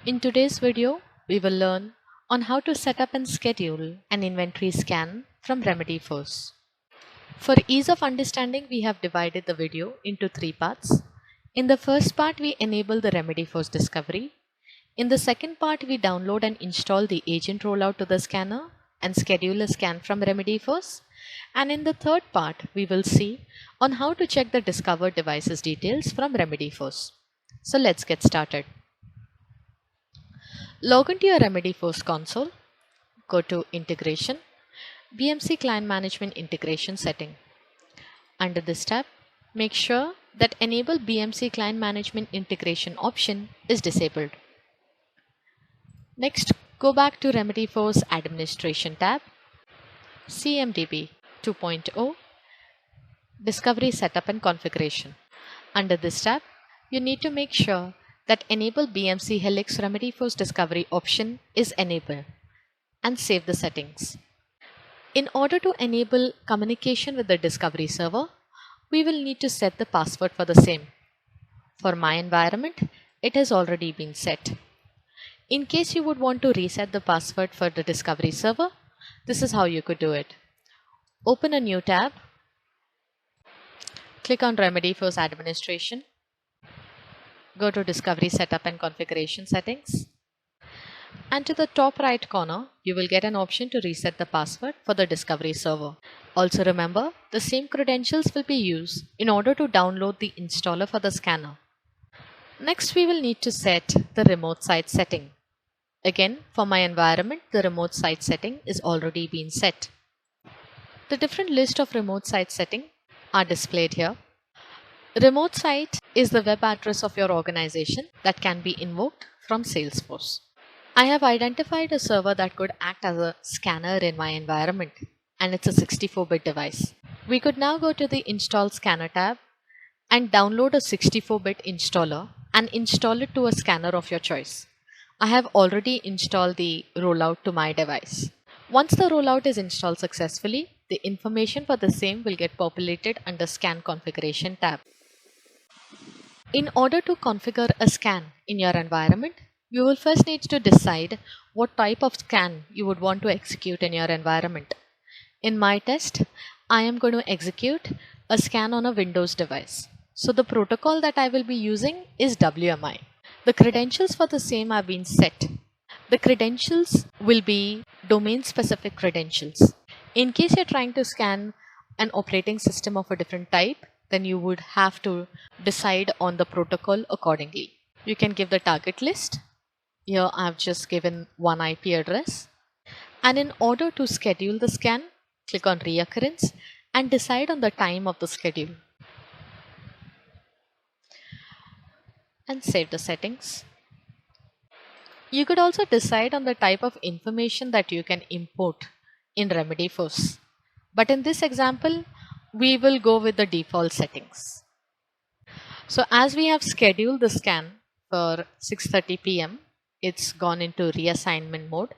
In today's video, we will learn on how to set up and schedule an inventory scan from Remedy4ce. For ease of understanding, we have divided the video into three parts. In the first part, we enable the Remedy4ce discovery. In the second part, we download and install the agent rollout to the scanner and schedule a scan from Remedy4ce. And in the third part, we will see on how to check the discovered devices details from Remedy4ce. So let's get started. Log into your Remedy4ce console, go to Integration, BMC Client Management Integration Setting. Under this tab, make sure that Enable BMC Client Management Integration option is disabled. Next, go back to Remedy4ce Administration tab, CMDB 2.0, Discovery Setup and Configuration. Under this tab, you need to make sure that Enable BMC Helix Remedy4ce Discovery option is enabled and save the settings. In order to enable communication with the Discovery server, we will need to set the password for the same. For my environment, it has already been set. In case you would want to reset the password for the Discovery server, this is how you could do it. Open a new tab, click on Remedy4ce Administration, go to Discovery Setup and Configuration Settings, and to the top right corner, you will get an option to reset the password for the Discovery server. Also remember, the same credentials will be used in order to download the installer for the scanner. Next, we will need to set the remote site setting. Again, for my environment, the remote site setting is already been set. The different list of remote site setting are displayed here. Remote site is the web address of your organization that can be invoked from Salesforce. I have identified a server that could act as a scanner in my environment, and it's a 64-bit device. We could now go to the Install Scanner tab and download a 64-bit installer and install it to a scanner of your choice. I have already installed the rollout to my device. Once the rollout is installed successfully, the information for the same will get populated under Scan Configuration tab. In order to configure a scan in your environment, you will first need to decide what type of scan you would want to execute in your environment. In my test, I am going to execute a scan on a Windows device. So the protocol that I will be using is WMI. The credentials for the same have been set. The credentials will be domain-specific credentials. In case you're trying to scan an operating system of a different type, then you would have to decide on the protocol accordingly. You can give the target list. Here I've just given one IP address. And in order to schedule the scan, click on Reoccurrence and decide on the time of the schedule. And save the settings. You could also decide on the type of information that you can import in Remedy4ce. But in this example, we will go with the default settings. So as we have scheduled the scan for 6:30 p.m., it's gone into reassignment mode.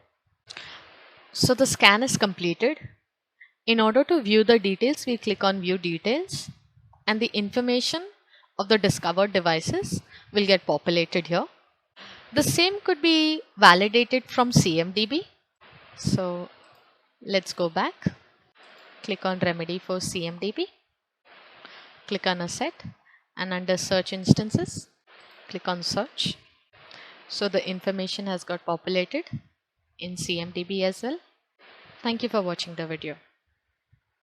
So the scan is completed. In order to view the details, we click on View Details, and the information of the discovered devices will get populated here. The same could be validated from CMDB. So let's go back. Click on Remedy4ce CMDB. Click on Asset, and under Search Instances, click on Search. So the information has got populated in CMDB as well. Thank you for watching the video.